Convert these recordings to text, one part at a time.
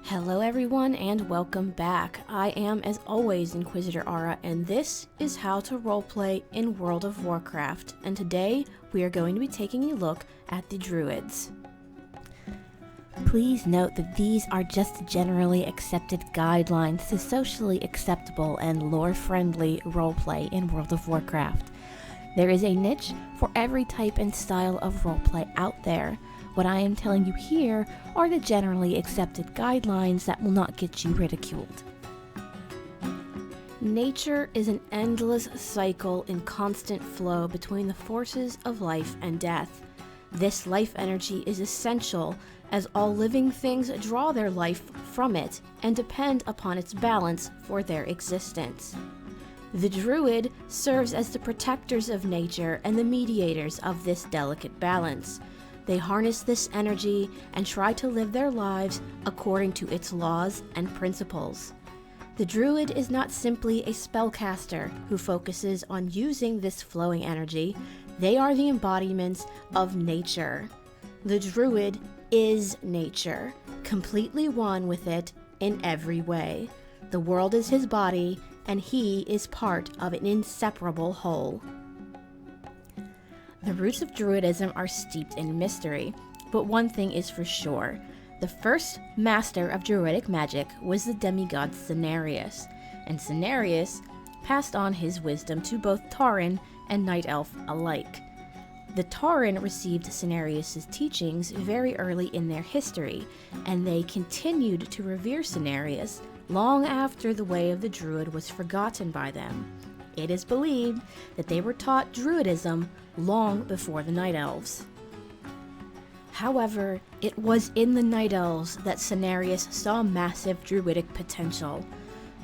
Hello everyone and welcome back. I am as always Inquisitor Aura and this is How to Roleplay in World of Warcraft, and today we are going to be taking a look at the Druids. Please note that these are just generally accepted guidelines to socially acceptable and lore-friendly roleplay in World of Warcraft. There is a niche for every type and style of roleplay out there. What I am telling you here are the generally accepted guidelines that will not get you ridiculed. Nature is an endless cycle in constant flow between the forces of life and death. This life energy is essential as all living things draw their life from it and depend upon its balance for their existence. The Druid serves as the protectors of nature and the mediators of this delicate balance. They harness this energy and try to live their lives according to its laws and principles. The Druid is not simply a spellcaster who focuses on using this flowing energy. They are the embodiments of nature. The Druid is nature, completely one with it in every way. The world is his body, and he is part of an inseparable whole. The roots of Druidism are steeped in mystery, but one thing is for sure. The first master of Druidic magic was the demigod Cenarius, and Cenarius passed on his wisdom to both Tauren and Night Elf alike. The Tauren received Cenarius' teachings very early in their history, and they continued to revere Cenarius long after the way of the Druid was forgotten by them. It is believed that they were taught Druidism long before the Night Elves. However, it was in the Night Elves that Cenarius saw massive Druidic potential.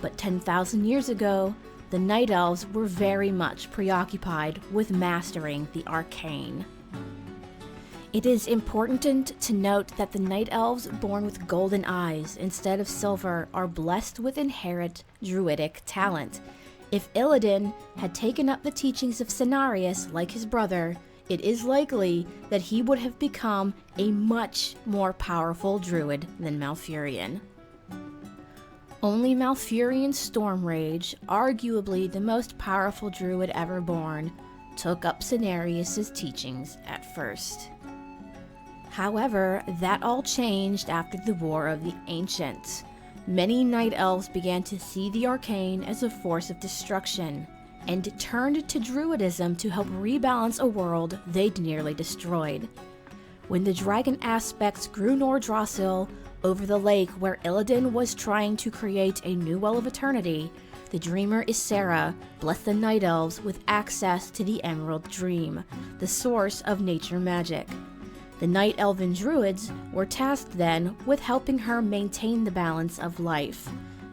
But 10,000 years ago, the Night Elves were very much preoccupied with mastering the arcane. It is important to note that the Night Elves born with golden eyes instead of silver are blessed with inherent Druidic talent. If Illidan had taken up the teachings of Cenarius like his brother, it is likely that he would have become a much more powerful Druid than Malfurion. Only Malfurion Stormrage, arguably the most powerful Druid ever born, took up Cenarius' teachings at first. However, that all changed after the War of the Ancients. Many Night Elves began to see the arcane as a force of destruction, and turned to Druidism to help rebalance a world they'd nearly destroyed. When the dragon aspects grew Nordrassil over the lake where Illidan was trying to create a new well of eternity, the dreamer Ysera blessed the Night Elves with access to the Emerald Dream, the source of nature magic. The Night Elven Druids were tasked then with helping her maintain the balance of life,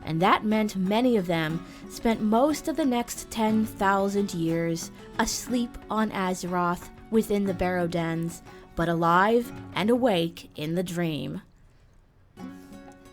and that meant many of them spent most of the next 10,000 years asleep on Azeroth within the Barrow Dens, but alive and awake in the dream.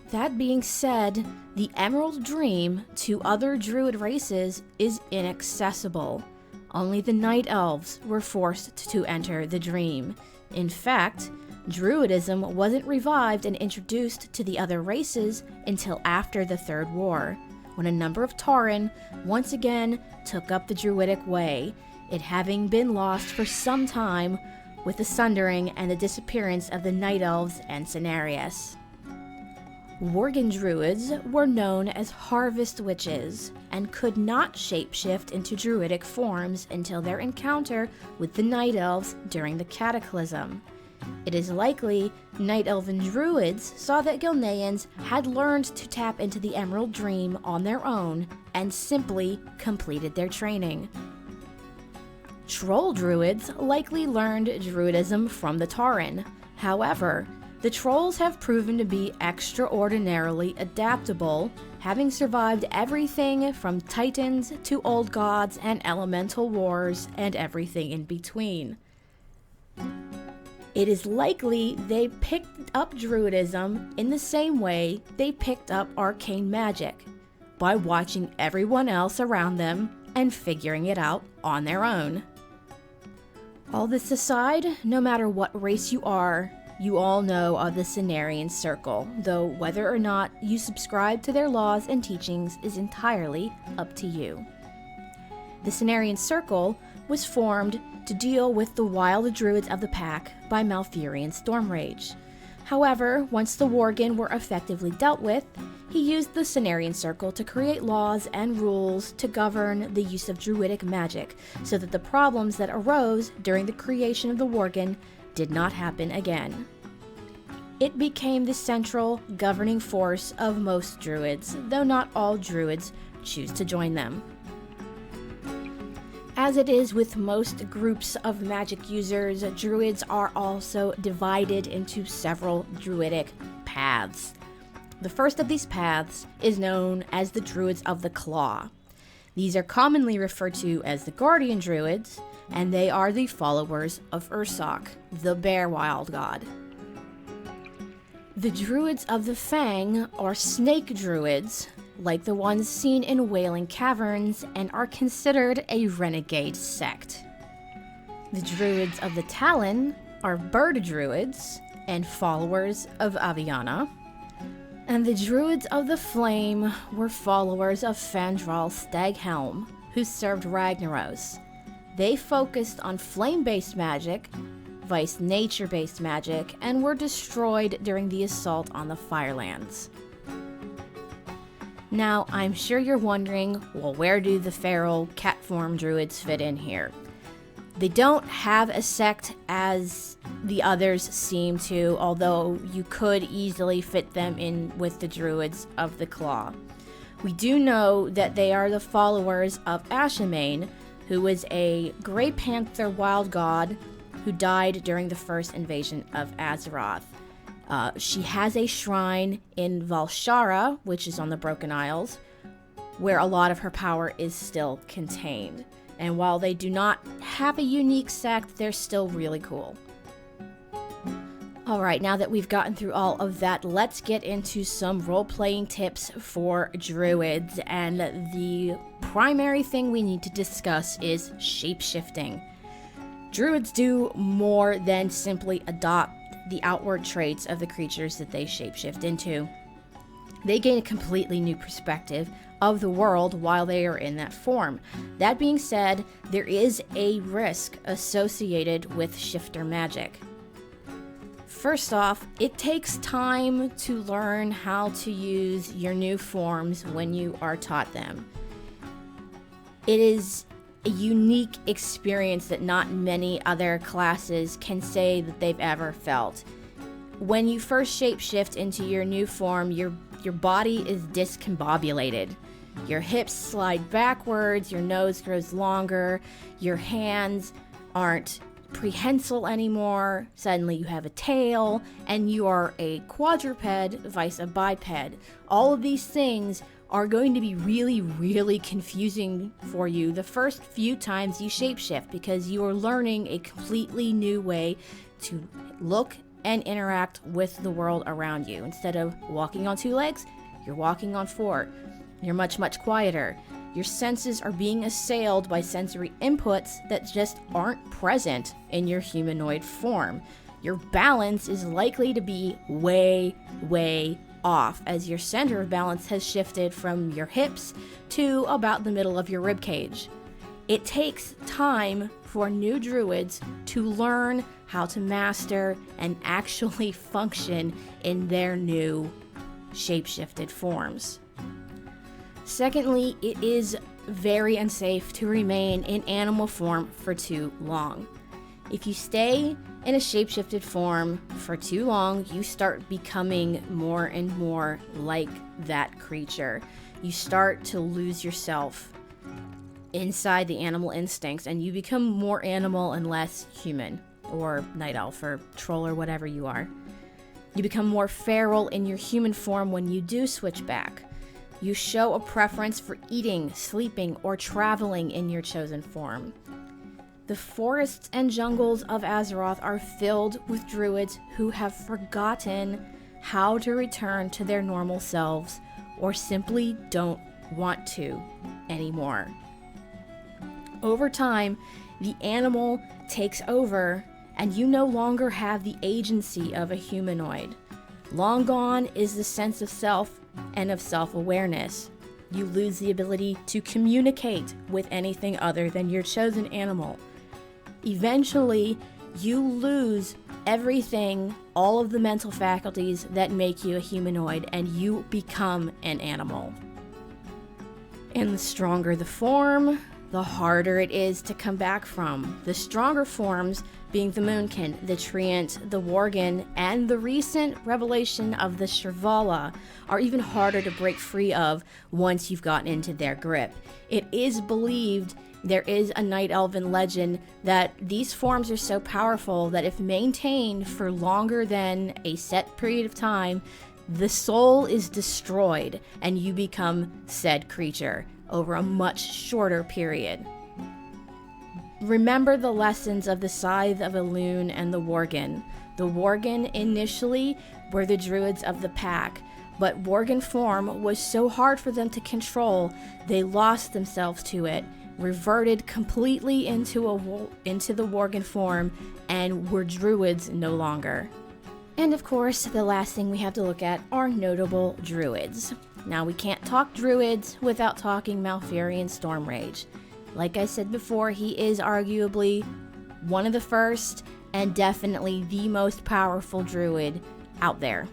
That being said, the Emerald Dream to other Druid races is inaccessible. Only the Night Elves were forced to enter the dream. In fact, Druidism wasn't revived and introduced to the other races until after the Third War, when a number of Tauren once again took up the Druidic way, it having been lost for some time with the sundering and the disappearance of the Night Elves and Cenarius. Worgen Druids were known as Harvest Witches, and could not shapeshift into Druidic forms until their encounter with the Night Elves during the Cataclysm. It is likely Night Elven Druids saw that Gilneans had learned to tap into the Emerald Dream on their own, and simply completed their training. Troll Druids likely learned Druidism from the Tauren. However, the Trolls have proven to be extraordinarily adaptable, having survived everything from Titans to Old Gods and Elemental Wars and everything in between. It is likely they picked up Druidism in the same way they picked up arcane magic, by watching everyone else around them and figuring it out on their own. All this aside, no matter what race you are, you all know of the Cenarian Circle, though whether or not you subscribe to their laws and teachings is entirely up to you. The Cenarian Circle was formed to deal with the wild druids of the pack by Malfurion Stormrage. However, once the Worgen were effectively dealt with, he used the Cenarian Circle to create laws and rules to govern the use of druidic magic, so that the problems that arose during the creation of the Worgen did not happen again. It became the central governing force of most druids, though not all druids choose to join them. As it is with most groups of magic users, druids are also divided into several druidic paths. The first of these paths is known as the Druids of the Claw. These are commonly referred to as the Guardian Druids, and they are the followers of Ursoc, the bear wild god. The Druids of the Fang are snake druids, like the ones seen in Wailing Caverns, and are considered a renegade sect. The Druids of the Talon are bird druids and followers of Aviana. And the Druids of the Flame were followers of FANDRAL STAGHELM, who served Ragnaros. They focused on flame-based magic, vice nature-based magic, and were destroyed during the assault on the Firelands. Now, I'm sure you're wondering, well, where do the feral cat form druids fit in here? They don't have a sect as the others seem to, although you could easily fit them in with the Druids of the Claw. We do know that they are the followers of Ashamain, who was a Grey Panther wild god who died during the first invasion of Azeroth. She has a shrine in Valshara, which is on the Broken Isles, where a lot of her power is still contained. And while they do not have a unique sect, they're still really cool. Alright, now that we've gotten through all of that, let's get into some role-playing tips for druids. And the primary thing we need to discuss is shape-shifting. Druids do more than simply adopt the outward traits of the creatures that they shapeshift into. They gain a completely new perspective of the world while they are in that form. That being said, there is a risk associated with shifter magic. First off, it takes time to learn how to use your new forms when you are taught them. It is a unique experience that not many other classes can say that they've ever felt. When you first shapeshift into your new form, your body is discombobulated. Your hips slide backwards, your nose grows longer, your hands aren't prehensile anymore, suddenly you have a tail, and you are a quadruped vice a biped. All of these things are going to be really, really confusing for you the first few times you shapeshift, because you are learning a completely new way to look and interact with the world around you. Instead of walking on two legs, you're walking on four. You're much, much quieter. Your senses are being assailed by sensory inputs that just aren't present in your humanoid form. Your balance is likely to be way, way off, as your center of balance has shifted from your hips to about the middle of your ribcage. It takes time for new druids to learn how to master and actually function in their new shapeshifted forms. Secondly, it is very unsafe to remain in animal form for too long. If you stay in a shapeshifted form for too long, you start becoming more and more like that creature. You start to lose yourself inside the animal instincts, and you become more animal and less human, or night elf, or troll, or whatever you are. You become more feral in your human form when you do switch back. You show a preference for eating, sleeping, or traveling in your chosen form. The forests and jungles of Azeroth are filled with druids who have forgotten how to return to their normal selves, or simply don't want to anymore. Over time, the animal takes over and you no longer have the agency of a humanoid. Long gone is the sense of self and of self-awareness. You lose the ability to communicate with anything other than your chosen animal. Eventually, you lose everything, all of the mental faculties that make you a humanoid, and you become an animal. And the stronger the form, the harder it is to come back from. The stronger forms being the Moonkin, the Treant, the Worgen, and the recent revelation of the Shrivala are even harder to break free of once you've gotten into their grip. It is believed, there is a Night Elven legend, that these forms are so powerful that if maintained for longer than a set period of time, the soul is destroyed and you become said creature over a much shorter period. Remember the lessons of the Scythe of Elune and the Worgen. The Worgen initially were the druids of the pack, but Worgen form was so hard for them to control, they lost themselves to it, reverted completely into the Worgen form, and were druids no longer. And of course, the last thing we have to look at are notable druids. Now, we can't talk druids without talking Malfurion Stormrage. Like I said before, he is arguably one of the first and definitely the most powerful druid out there.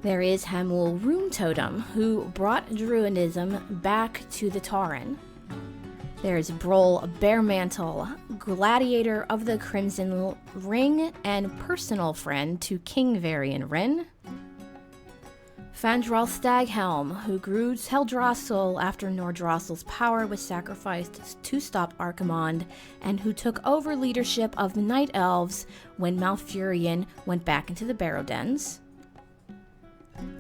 There is Hamul Rune Totem, who brought druidism back to the Tauren. There's Brol Baremantle, gladiator of the Crimson Ring and personal friend to King Varian Wrynn. FANDRAL Staghelm, who grew Teldrassil after Nordrossel's power was sacrificed to stop Archimonde, and who took over leadership of the Night Elves when Malfurion went back into the Barrow Dens.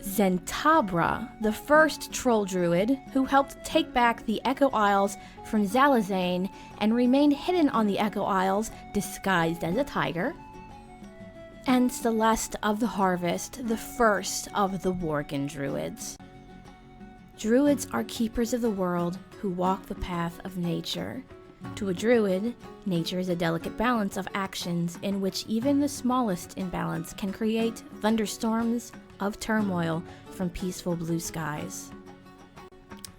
Zentabra, the first troll druid, who helped take back the Echo Isles from Zalazane and remained hidden on the Echo Isles disguised as a tiger. And Celeste of the Harvest, the first of the Worgen druids. Druids are keepers of the world who walk the path of nature. To a druid, nature is a delicate balance of actions in which even the smallest imbalance can create thunderstorms of turmoil from peaceful blue skies.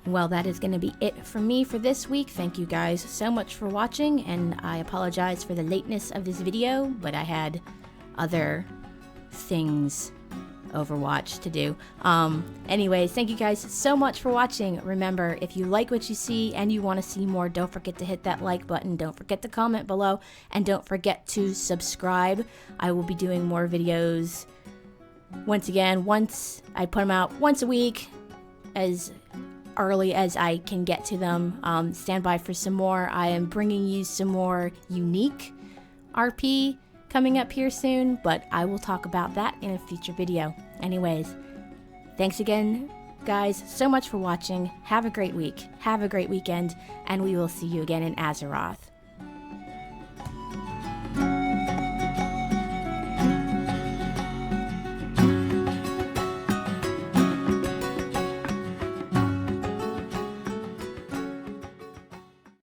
Well, that is going to be it for me for this week. Thank you guys so much for watching, and I apologize for the lateness of this video, but I had other things, Overwatch, to do. Anyways, thank you guys so much for watching. Remember, if you like what you see and you want to see more, don't forget to hit that like button. Don't forget to comment below, and don't forget to subscribe. I will be doing more videos. Once again, once I put them out once a week, as early as I can get to them. Stand by for some more. I am bringing you some more unique RP coming up here soon, but I will talk about that in a future video. Anyways, thanks again, guys, so much for watching. Have a great week. Have a great weekend, and we will see you again in Azeroth.